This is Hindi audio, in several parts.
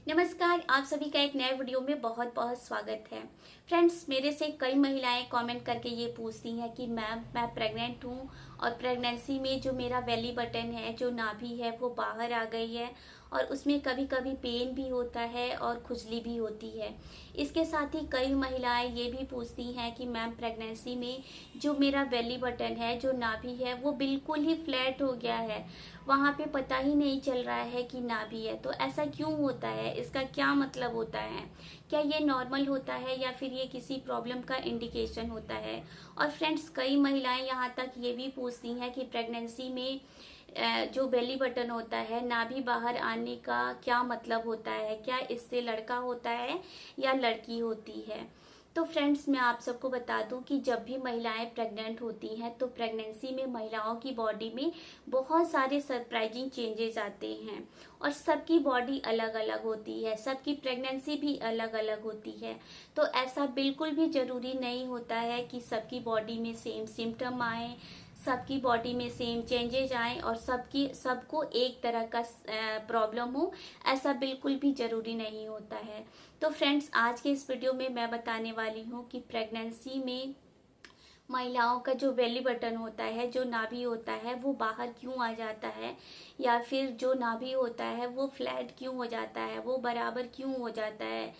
नमस्कार, आप सभी का एक नए वीडियो में बहुत बहुत स्वागत है। फ्रेंड्स, मेरे से कई महिलाएं कमेंट करके ये पूछती हैं कि मैम मैं प्रेग्नेंट हूँ और प्रेगनेंसी में जो मेरा बेली बटन है, जो नाभि है, वो बाहर आ गई है और उसमें कभी कभी पेन भी होता है और खुजली भी होती है। इसके साथ ही कई महिलाएं ये भी पूछती हैं कि मैम प्रेगनेंसी में जो मेरा बेली बटन है, जो नाभि है, वो बिल्कुल ही फ्लैट हो गया है, वहाँ पे पता ही नहीं चल रहा है कि नाभि है। तो ऐसा क्यों होता है, इसका क्या मतलब होता है, क्या ये नॉर्मल होता है या फिर ये किसी प्रॉब्लम का इंडिकेशन होता है। और फ्रेंड्स, कई महिलाएं यहाँ तक ये भी पूछती हैं कि प्रेगनेंसी में जो बेली बटन होता है, नाभि बाहर आने का क्या मतलब होता है, क्या इससे लड़का होता है या लड़की होती है। तो फ्रेंड्स, मैं आप सबको बता दूं कि जब भी महिलाएं प्रेग्नेंट होती हैं तो प्रेगनेंसी में महिलाओं की बॉडी में बहुत सारे सरप्राइजिंग चेंजेस आते हैं और सबकी बॉडी अलग अलग होती है, सबकी प्रेगनेंसी भी अलग अलग होती है। तो ऐसा बिल्कुल भी ज़रूरी नहीं होता है कि सबकी बॉडी में सेम सिम्टम आए, सबकी बॉडी में सेम चेंजेस आए और सबको एक तरह का प्रॉब्लम हो। ऐसा बिल्कुल भी ज़रूरी नहीं होता है। तो फ्रेंड्स, आज के इस वीडियो में मैं बताने वाली हूँ कि प्रेगनेंसी में महिलाओं का जो बेली बटन होता है, जो नाभि होता है, वो बाहर क्यों आ जाता है, या फिर जो नाभि होता है वो फ्लैट क्यों हो जाता है, वो बराबर क्यों हो जाता है,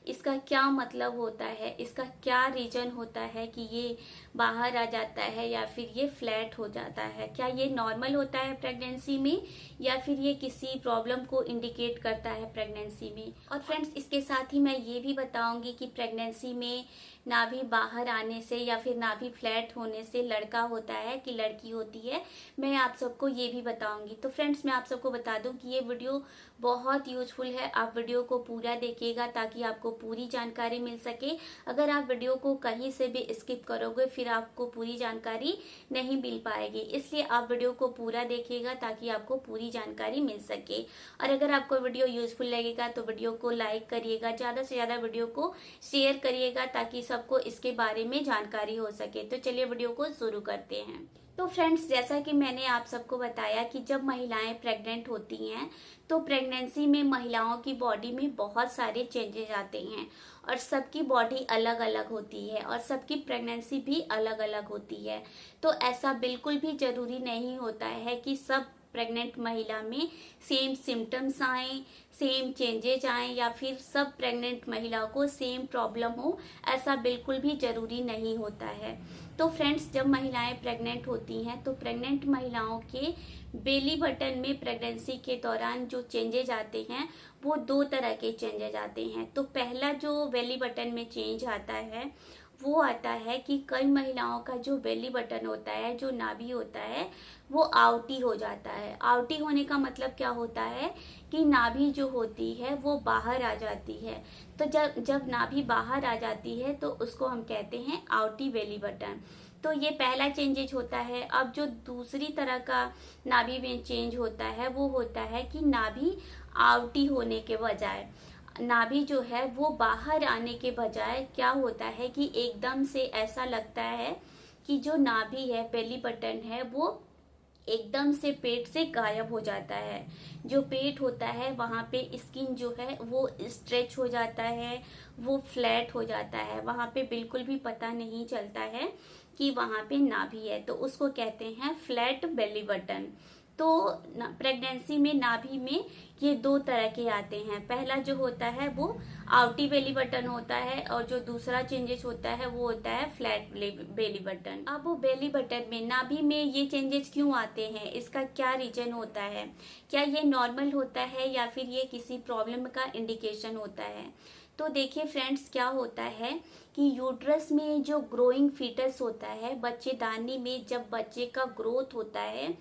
इसका क्या मतलब होता है, इसका क्या रीजन होता है कि ये बाहर आ जाता है या फिर ये फ्लैट हो जाता है। क्या ये नॉर्मल होता है प्रेगनेंसी में या फिर ये किसी प्रॉब्लम को इंडिकेट करता है प्रेगनेंसी में। और फ्रेंड्स, इसके साथ ही मैं ये भी बताऊंगी कि प्रेगनेंसी में नाभि बाहर आने से या फिर नाभि फ्लैट होने से लड़का होता है कि लड़की होती है, मैं आप सबको ये भी बताऊंगी। तो फ्रेंड्स, मैं आप सबको बता दूं कि ये वीडियो बहुत यूजफुल है। आप वीडियो को पूरा देखिएगा ताकि आपको पूरी जानकारी मिल सके। अगर आप वीडियो को कहीं से भी स्किप करोगे फिर आपको पूरी जानकारी नहीं मिल पाएगी, इसलिए आप वीडियो को पूरा देखिएगा ताकि आपको पूरी जानकारी मिल सके। और अगर आपको वीडियो यूजफुल लगेगा तो वीडियो को लाइक करिएगा, ज़्यादा से ज़्यादा वीडियो को शेयर करिएगा ताकि सबको इसके बारे में जानकारी हो सके। तो चलिए वीडियो को शुरू करते हैं। तो फ्रेंड्स, जैसा कि मैंने आप सबको बताया कि जब महिलाएं प्रेग्नेंट होती हैं तो प्रेगनेंसी में महिलाओं की बॉडी में बहुत सारे चेंजेस आते हैं और सबकी बॉडी अलग अलग होती है और सबकी प्रेगनेंसी भी अलग अलग होती है। तो ऐसा बिल्कुल भी ज़रूरी नहीं होता है कि सब प्रेग्नेंट महिला में सेम सिम्टम्स आए, सेम चेंजेज आए या फिर सब प्रेग्नेंट महिलाओं को सेम प्रॉब्लम हो। ऐसा बिल्कुल भी ज़रूरी नहीं होता है। तो फ्रेंड्स, जब महिलाएं प्रेग्नेंट होती हैं तो प्रेग्नेंट महिलाओं के बेली बटन में प्रेगनेंसी के दौरान जो चेंजेज आते हैं वो दो तरह के चेंजेज आते हैं। तो पहला जो बेली बटन में चेंज आता है वो आता है कि कई महिलाओं का जो बेली बटन होता है, जो नाभि होता है, वो आउटी हो जाता है। आउटी होने का मतलब क्या होता है कि नाभि जो होती है वो बाहर आ जाती है। तो जब जब नाभि बाहर आ जाती है तो उसको हम कहते हैं आउटी बेली बटन। तो ये पहला चेंजेज होता है। अब जो दूसरी तरह का नाभि में चेंज होता है वो होता है कि नाभि आउटी होने के बजाय, नाभि जो है वो बाहर आने के बजाय क्या होता है कि एकदम से ऐसा लगता है कि जो नाभि है, बेली बटन है, वो एकदम से पेट से गायब हो जाता है। जो पेट होता है वहाँ पे स्किन जो है वो स्ट्रेच हो जाता है, वो फ्लैट हो जाता है, वहाँ पे बिल्कुल भी पता नहीं चलता है कि वहाँ पे नाभि है। तो उसको कहते हैं फ्लैट बेली बटन। तो प्रेगनेंसी में नाभि में ये दो तरह के आते हैं। पहला जो होता है वो आउटी बेली बटन होता है और जो दूसरा चेंजेस होता है वो होता है फ्लैट बेली बटन। अब वो बेली बटन में, नाभि में ये चेंजेस क्यों आते हैं, इसका क्या रीजन होता है, क्या ये नॉर्मल होता है या फिर ये किसी प्रॉब्लम का इंडिकेशन होता है। तो देखिए फ्रेंड्स, क्या होता है कि यूट्रस में जो ग्रोइंग फीटस होता है, बच्चेदानी में जब बच्चे का ग्रोथ होता है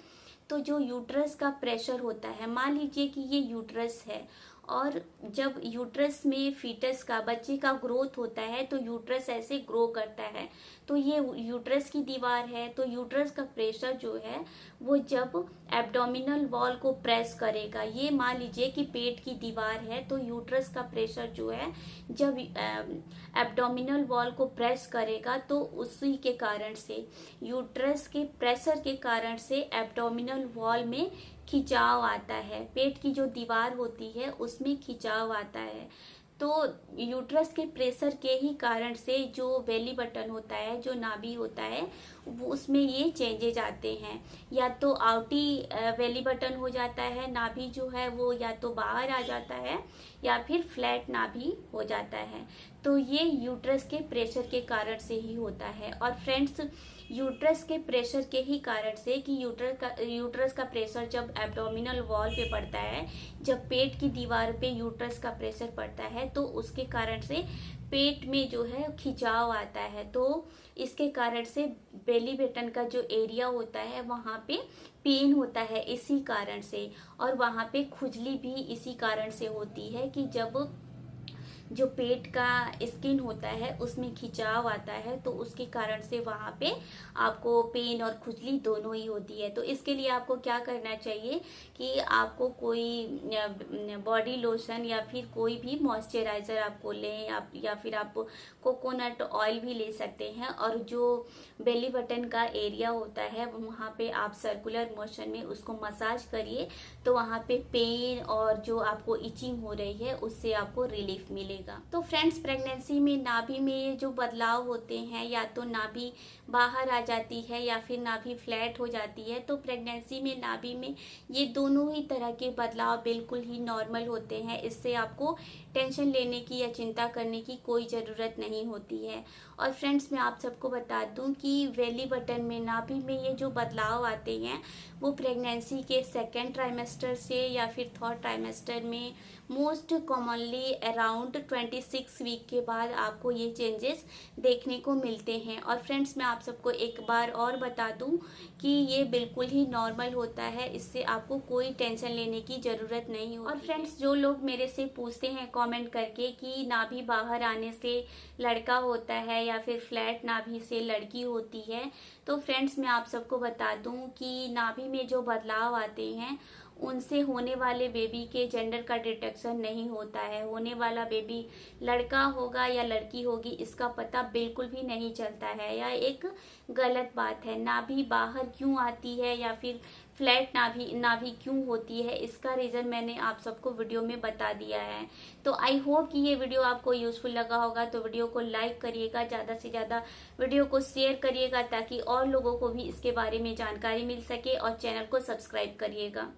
तो जो यूट्रस का प्रेशर होता है, मान लीजिए कि ये यूट्रस है और जब यूट्रस में फीटस का, बच्चे का ग्रोथ होता है तो यूट्रस ऐसे ग्रो करता है। तो ये यूट्रस की दीवार है, तो यूट्रस का प्रेशर जो है वो जब एब्डोमिनल वॉल को प्रेस करेगा, ये मान लीजिए कि पेट की दीवार है, तो यूट्रस का प्रेशर जो है जब एब्डोमिनल वॉल को प्रेस करेगा तो उसी के कारण से, यूट्रस के प्रेशर के कारण से एब्डोमिनल वॉल में खिंचाव आता है, पेट की जो दीवार होती है उसमें खिंचाव आता है। तो यूट्रस के प्रेशर के ही कारण से जो बेली बटन होता है, जो नाभि होता है, वो उसमें ये चेंजेज आते हैं। या तो आउटी बेली बटन हो जाता है, नाभि जो है वो या तो बाहर आ जाता है या फिर फ्लैट नाभि हो जाता है। तो ये यूट्रस के प्रेशर के कारण से ही होता है। और फ्रेंड्स, यूट्रस के प्रेशर के ही कारण से कि यूट्रस का प्रेशर जब एब्डोमिनल वॉल पे पड़ता है, जब पेट की दीवार पे यूट्रस का प्रेशर पड़ता है, तो उसके कारण से पेट में जो है खिंचाव आता है। तो इसके कारण से बेली बटन का जो एरिया होता है वहाँ पे पेन होता है इसी कारण से। और वहाँ पे खुजली भी इसी कारण से होती है कि जब जो पेट का स्किन होता है उसमें खिंचाव आता है, तो उसके कारण से वहाँ पे आपको पेन और खुजली दोनों ही होती है। तो इसके लिए आपको क्या करना चाहिए कि आपको कोई बॉडी लोशन या फिर कोई भी मॉइस्चराइजर आपको लें, या फिर आप कोकोनट ऑयल भी ले सकते हैं। और जो बेली बटन का एरिया होता है वहाँ पे आप सर्कुलर मोशन में उसको मसाज करिए, तो वहाँ पे पेन और जो आपको इचिंग हो रही है उससे आपको रिलीफ मिलेगा। तो फ्रेंड्स, प्रेगनेंसी में नाभि में जो बदलाव होते हैं, या तो नाभि बाहर आ जाती है या फिर नाभि फ्लैट हो जाती है, तो प्रेगनेंसी में नाभि में ये दोनों ही तरह के बदलाव बिल्कुल ही नॉर्मल होते हैं। इससे आपको टेंशन लेने की या चिंता करने की कोई ज़रूरत नहीं होती है। और फ्रेंड्स, मैं आप सबको बता दूं कि बेली बटन में, नाभि में ये जो बदलाव आते हैं वो प्रेगनेंसी के सेकेंड ट्राइमेस्टर से या फिर थर्ड ट्राइमेस्टर में मोस्ट कॉमनली अराउंड 26 वीक के बाद आपको ये चेंजेस देखने को मिलते हैं। और फ्रेंड्स, मैं आप सबको एक बार और बता दूं कि ये बिल्कुल ही नॉर्मल होता है, इससे आपको कोई टेंशन लेने की ज़रूरत नहीं होती। और फ्रेंड्स, जो लोग मेरे से पूछते हैं कमेंट करके कि नाभि बाहर आने से लड़का होता है या फिर फ्लैट नाभि से लड़की होती है, तो फ्रेंड्स, मैं आप सबको बता दूं कि नाभि में जो बदलाव आते हैं उनसे होने वाले बेबी के जेंडर का डिटेक्शन नहीं होता है। होने वाला बेबी लड़का होगा या लड़की होगी इसका पता बिल्कुल भी नहीं चलता है। यह एक गलत बात है। नाभि बाहर क्यों आती है या फिर फ्लैट नाभि क्यों होती है, इसका रीज़न मैंने आप सबको वीडियो में बता दिया है। तो आई होप कि ये वीडियो आपको यूजफुल लगा होगा। तो वीडियो को लाइक करिएगा, ज़्यादा से ज़्यादा वीडियो को शेयर करिएगा ताकि और लोगों को भी इसके बारे में जानकारी मिल सके, और चैनल को सब्सक्राइब करिएगा।